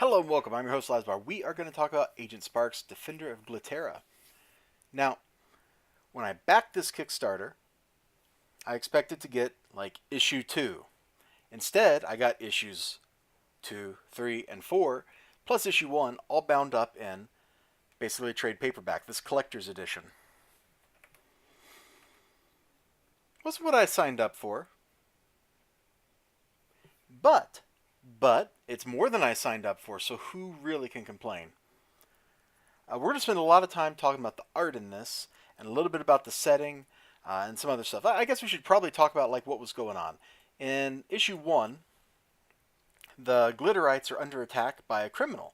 Hello and welcome. I'm your host, Elizibar. We are going to talk about Agent Sparx, Defender of Glittera. Now, when I backed this Kickstarter, I expected to get like issue 2. Instead, I got issues 2, 3, and 4, plus issue 1, all bound up in basically a trade paperback, this collector's edition. Wasn't what I signed up for, but it's more than I signed up for, so who really can complain? We're going to spend a lot of time talking about the art in this and a little bit about the setting and some other stuff. I guess we should probably talk about like what was going on. In issue 1, the Glitterites are under attack by a criminal.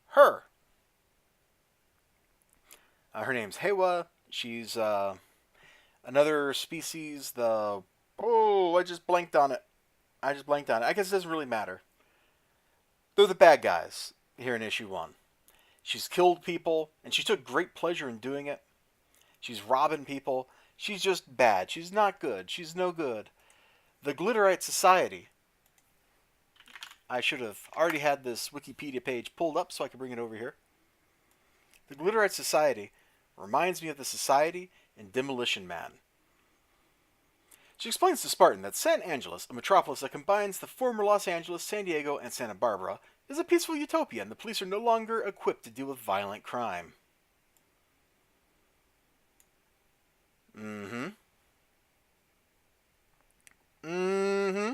Her. Her name's Hewa. She's another species. I just blanked on it. I guess it doesn't really matter. They're the bad guys here in issue 1. She's killed people, and she took great pleasure in doing it. She's robbing people. She's just bad. She's not good. She's no good. The Glitterite Society. I should have already had this Wikipedia page pulled up so I could bring it over here. The Glitterite Society reminds me of the Society in Demolition Man. She explains to Spartan that San Angeles, a metropolis that combines the former Los Angeles, San Diego, and Santa Barbara, is a peaceful utopia, and the police are no longer equipped to deal with violent crime. Mm-hmm. Mm-hmm.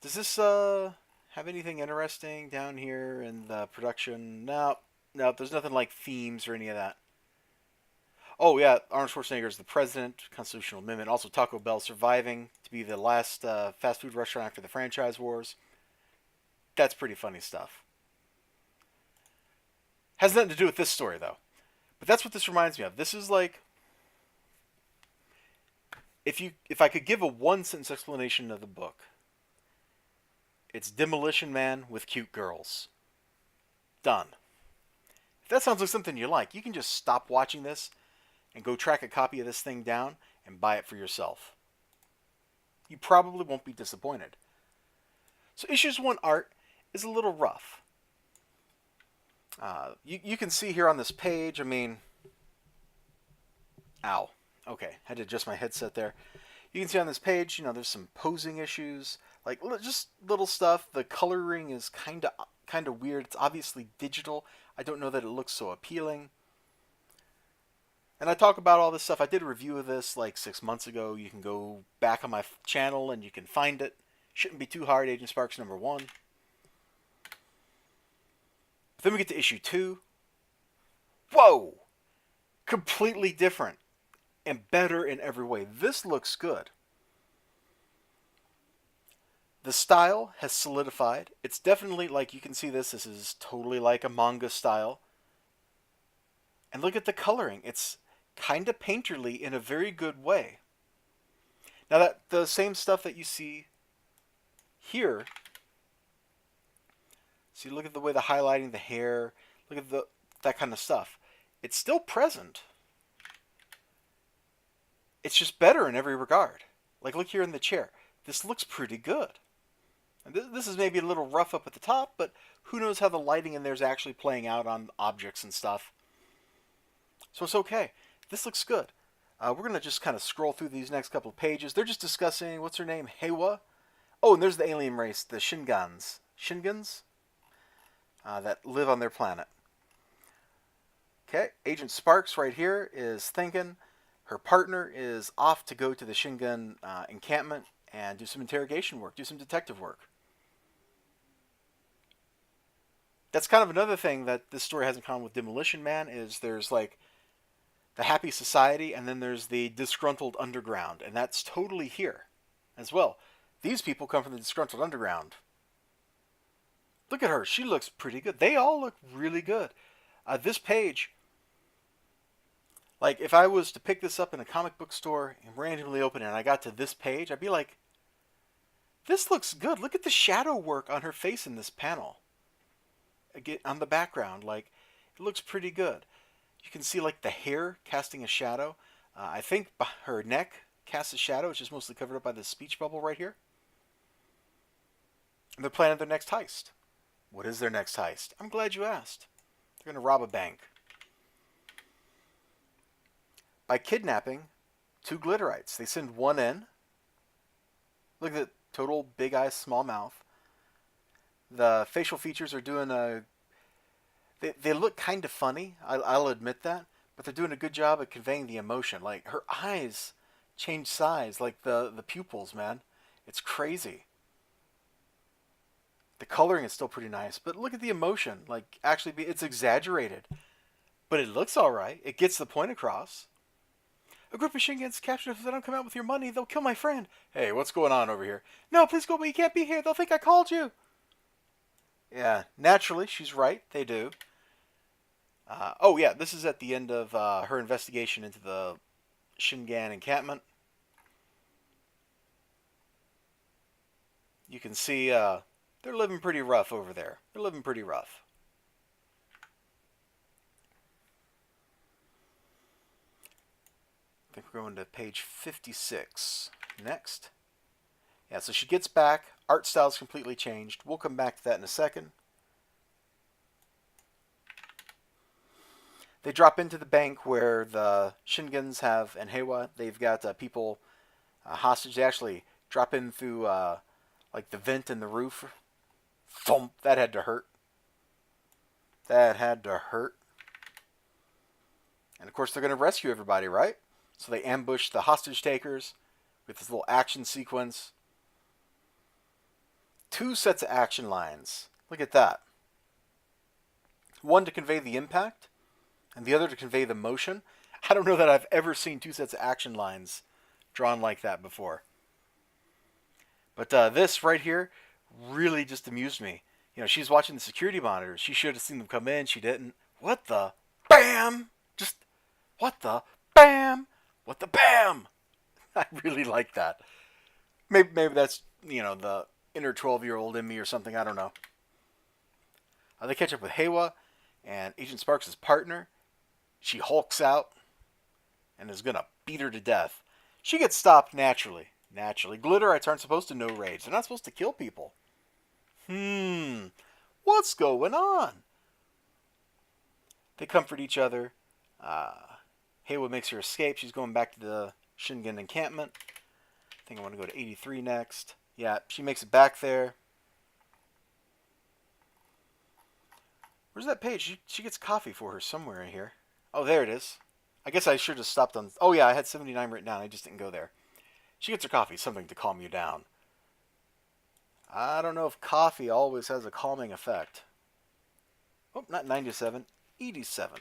Does this have anything interesting down here in the production? No, there's nothing like themes or any of that. Oh yeah, Arnold Schwarzenegger is the president, constitutional amendment. Also Taco Bell surviving to be the last fast food restaurant after the franchise wars. That's pretty funny stuff. Has nothing to do with this story though. But that's what this reminds me of. This is like if I could give a one sentence explanation of the book, it's Demolition Man with cute girls. Done. If that sounds like something you like, you can just stop watching this and go track a copy of this thing down and buy it for yourself. You probably won't be disappointed. So issues 1 art is a little rough. You can see here on this page, ow. Okay, had to adjust my headset there. You can see on this page, there's some posing issues, like just little stuff. The coloring is kind of weird. It's obviously digital. I don't know that it looks so appealing. And I talk about all this stuff. I did a review of this like 6 months ago. You can go back on my channel and you can find it. Shouldn't be too hard, Agent Sparx number 1. But then we get to issue 2. Whoa! Completely different. And better in every way. This looks good. The style has solidified. It's definitely, like you can see this is totally like a manga style. And look at the coloring. It's kind of painterly in a very good way. Now that the same stuff that you see here, see, look at the way the highlighting, the hair, look at that kind of stuff. It's still present. It's just better in every regard. Like look here in the chair. This looks pretty good. And this is maybe a little rough up at the top, but who knows how the lighting in there is actually playing out on objects and stuff. So it's okay. This looks good. We're going to just kind of scroll through these next couple of pages. They're just discussing, what's her name? Hewa. Oh, and there's the alien race, the Shingans. Shingans? That live on their planet. Okay, Agent Sparx right here is thinking. Her partner is off to go to the Shingun encampment and do some interrogation work, do some detective work. That's kind of another thing that this story has in common with Demolition Man is there's like the happy society, and then there's the disgruntled underground, and that's totally here as well. These people come from the disgruntled underground. Look at her. She looks pretty good. They all look really good. This page, like if I was to pick this up in a comic book store and randomly open it and I got to this page, I'd be like, this looks good. Look at the shadow work on her face in this panel. Again, on the background, like it looks pretty good. You can see like the hair casting a shadow. I think her neck casts a shadow. It's just mostly covered up by this speech bubble right here. And they're planning their next heist. What is their next heist? I'm glad you asked. They're going to rob a bank. By kidnapping 2 glitterites. They send one in. Look at the total big eyes, small mouth. The facial features are doing a... They look kind of funny. I'll admit that. But they're doing a good job at conveying the emotion. Like, her eyes change size. Like, the pupils, man. It's crazy. The coloring is still pretty nice. But look at the emotion. Like, actually, it's exaggerated. But it looks alright. It gets the point across. A group of Shingans captured. If they don't come out with your money, they'll kill my friend. Hey, what's going on over here? No, please go, but you can't be here. They'll think I called you. Yeah, naturally, she's right. They do. Oh, yeah, this is at the end of her investigation into the Shingan encampment. You can see they're living pretty rough over there. They're living pretty rough. I think we're going to page 56. Next. Yeah, so she gets back. Art style's completely changed. We'll come back to that in a second. They drop into the bank where the Shingans have, and Heiwa, they've got people hostage. They actually drop in through like the vent in the roof. Thump! That had to hurt. That had to hurt. And of course they're going to rescue everybody, right? So they ambush the hostage takers with this little action sequence. 2 sets of action lines. Look at that. One to convey the impact, and the other to convey the motion. I don't know that I've ever seen 2 sets of action lines drawn like that before. But this right here really just amused me. You know, she's watching the security monitors. She should have seen them come in. She didn't. What the? Bam! Just, what the? Bam! What the bam? I really like that. Maybe that's, you know, the inner 12-year-old in me or something. I don't know. They catch up with Heiwa and Agent Sparks' partner. She hulks out and is going to beat her to death. She gets stopped naturally. Naturally. Glitterites aren't supposed to know rage. They're not supposed to kill people. What's going on? They comfort each other. Heiwa makes her escape. She's going back to the Shingan encampment. I think I want to go to 83 next. Yeah, she makes it back there. Where's that page? She gets coffee for her somewhere in here. Oh, there it is. I guess I should have stopped on... Oh, yeah, I had 79 written down. I just didn't go there. She gets her coffee, something to calm you down. I don't know if coffee always has a calming effect. Oh, not 97, 87.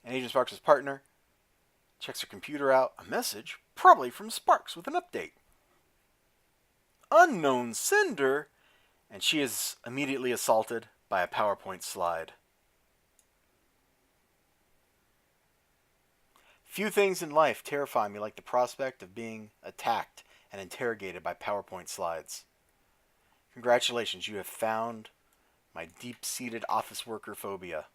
And Agent Sparks' partner checks her computer out. A message, probably from Sparx with an update. Unknown sender, and she is immediately assaulted by a PowerPoint slide. Few things in life terrify me like the prospect of being attacked and interrogated by PowerPoint slides. Congratulations, you have found my deep-seated office worker phobia.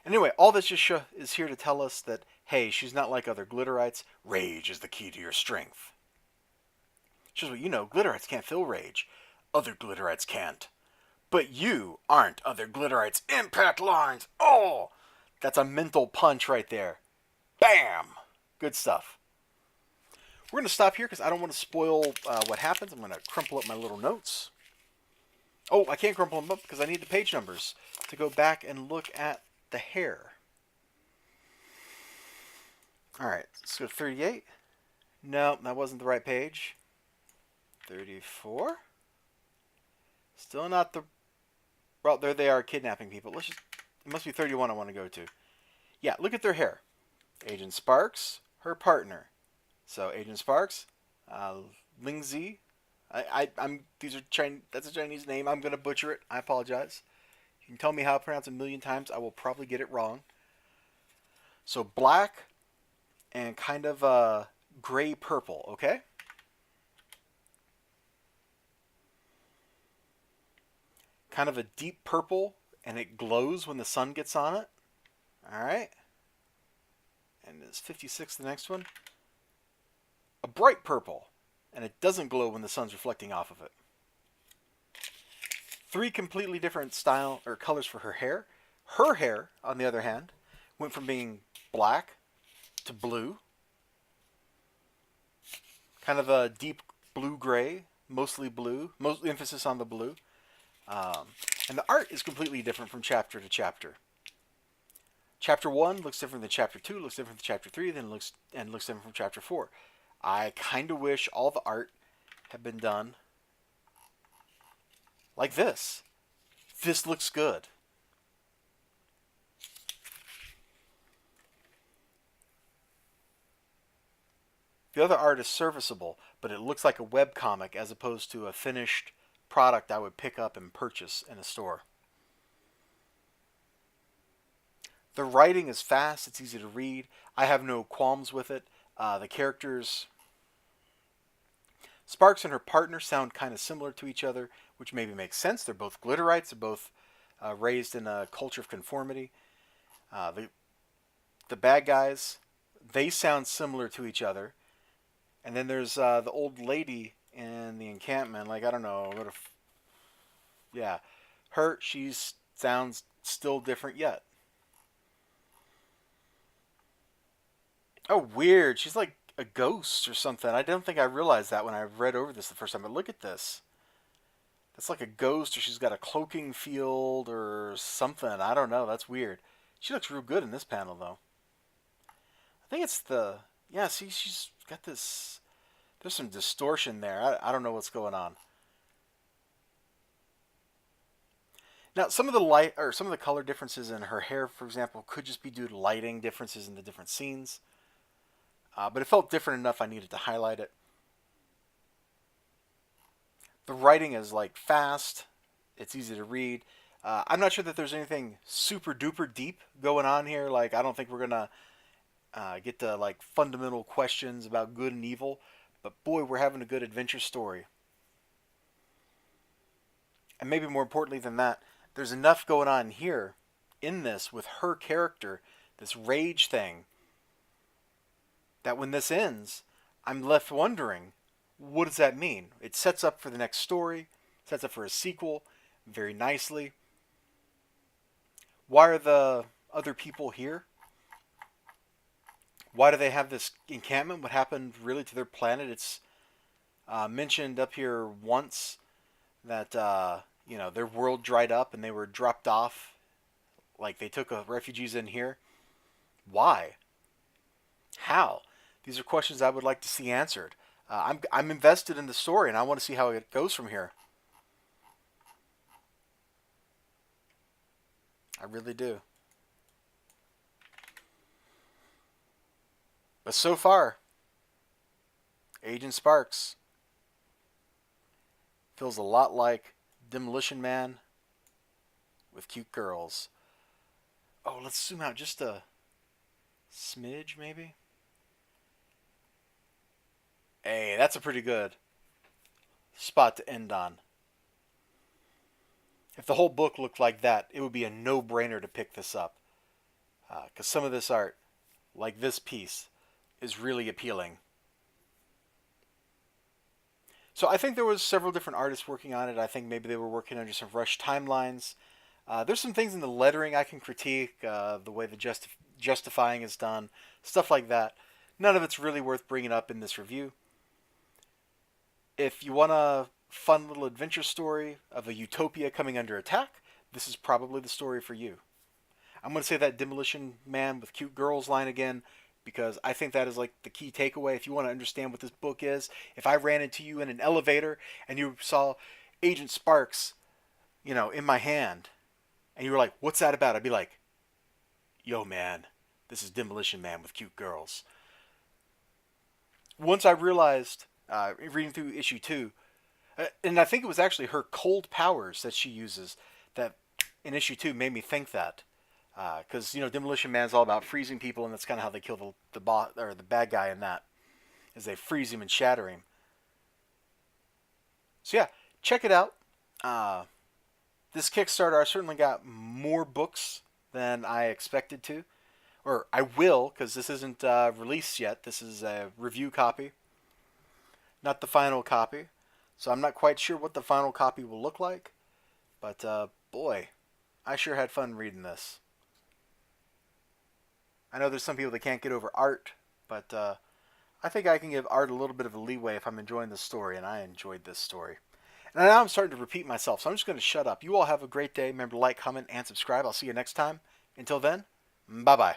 Anyway, all this just is here to tell us that, hey, she's not like other glitterites. Rage is the key to your strength. Just what you know, glitterites can't feel rage. Other glitterites can't. But you aren't other glitterites' impact lines. Oh! That's a mental punch right there. Bam! Good stuff. We're going to stop here because I don't want to spoil what happens. I'm going to crumple up my little notes. Oh, I can't crumple them up because I need the page numbers to go back and look at the hair. Alright, let's go to 38. No, that wasn't the right page. 34. Still not the... Well, there they are kidnapping people. Let's just... It must be 31 I want to go to. Yeah, look at their hair. Agent Sparks, her partner. So, Agent Sparks, Lingzi. These are Chinese. That's a Chinese name. I'm gonna butcher it. I apologize. You can tell me how to pronounce it a million times. I will probably get it wrong. So black and kind of gray purple. Okay. Kind of a deep purple, and it glows when the sun gets on it. All right. And is 56 the next one? A bright purple. and it doesn't glow when the sun's reflecting off of it. 3 completely different style or colors for her hair. Her hair, on the other hand, went from being black to blue, kind of a deep blue-gray, mostly blue, most emphasis on the blue. And the art is completely different from chapter to chapter. Chapter 1 looks different than Chapter 2, looks different than Chapter 3, then looks different from Chapter 4. I kind of wish all the art had been done like this. This looks good. The other art is serviceable, but it looks like a webcomic as opposed to a finished product I would pick up and purchase in a store. The writing is fast, it's easy to read. I have no qualms with it. The characters, Sparx and her partner, sound kind of similar to each other, which maybe makes sense. They're both glitterites, they're both raised in a culture of conformity. The bad guys, they sound similar to each other. And then there's the old lady in the encampment. Like, I don't know. Yeah. She sounds still different yet. Oh, weird. She's like a ghost or something. I don't think I realized that when I read over this the first time. But look at this. That's like a ghost, or she's got a cloaking field or something. I don't know. That's weird. She looks real good in this panel, though. I think it's the... Yeah, see, she's got this... There's some distortion there. I don't know what's going on. Now, some of the color differences in her hair, for example, could just be due to lighting differences in the different scenes. But it felt different enough I needed to highlight it. The writing is like fast. It's easy to read. I'm not sure that there's anything super duper deep going on here. Like, I don't think we're gonna get to like fundamental questions about good and evil. But boy, we're having a good adventure story. And maybe more importantly than that, there's enough going on here in this with her character, this rage thing, that when this ends, I'm left wondering, what does that mean? It sets up for the next story, sets up for a sequel very nicely. Why are the other people here? Why do they have this encampment? What happened really to their planet? It's mentioned up here once that their world dried up and they were dropped off. Like they took refugees in here. Why? How? These are questions I would like to see answered. I'm invested in the story and I want to see how it goes from here. I really do. But so far, Agent Sparx feels a lot like Demolition Man with cute girls. Oh, let's zoom out just a smidge, maybe. Hey, that's a pretty good spot to end on. If the whole book looked like that, it would be a no-brainer to pick this up. Because some of this art, like this piece, is really appealing. So I think there was several different artists working on it. I think maybe they were working under some rushed timelines. There's some things in the lettering I can critique, the way the justifying is done, stuff like that. None of it's really worth bringing up in this review. If you want a fun little adventure story of a utopia coming under attack, this is probably the story for you. I'm going to say that Demolition Man with cute girls line again, because I think that is like the key takeaway. If you want to understand what this book is, if I ran into you in an elevator and you saw Agent Sparx, in my hand, and you were like, what's that about? I'd be like, yo man, this is Demolition Man with cute girls. Once I realized, reading through issue 2, and I think it was actually her cold powers that she uses that in issue 2 made me think that. Because Demolition Man's all about freezing people, and that's kind of how they kill the bad guy in that, is they freeze him and shatter him. So yeah, check it out. This Kickstarter, I certainly got more books than I expected to, or I will, because this isn't released yet. This is a review copy. not the final copy. So I'm not quite sure what the final copy will look like. But boy, I sure had fun reading this. I know there's some people that can't get over art, but I think I can give art a little bit of a leeway if I'm enjoying the story, and I enjoyed this story. And now I'm starting to repeat myself, so I'm just going to shut up. You all have a great day. Remember to like, comment, and subscribe. I'll see you next time. Until then, bye-bye.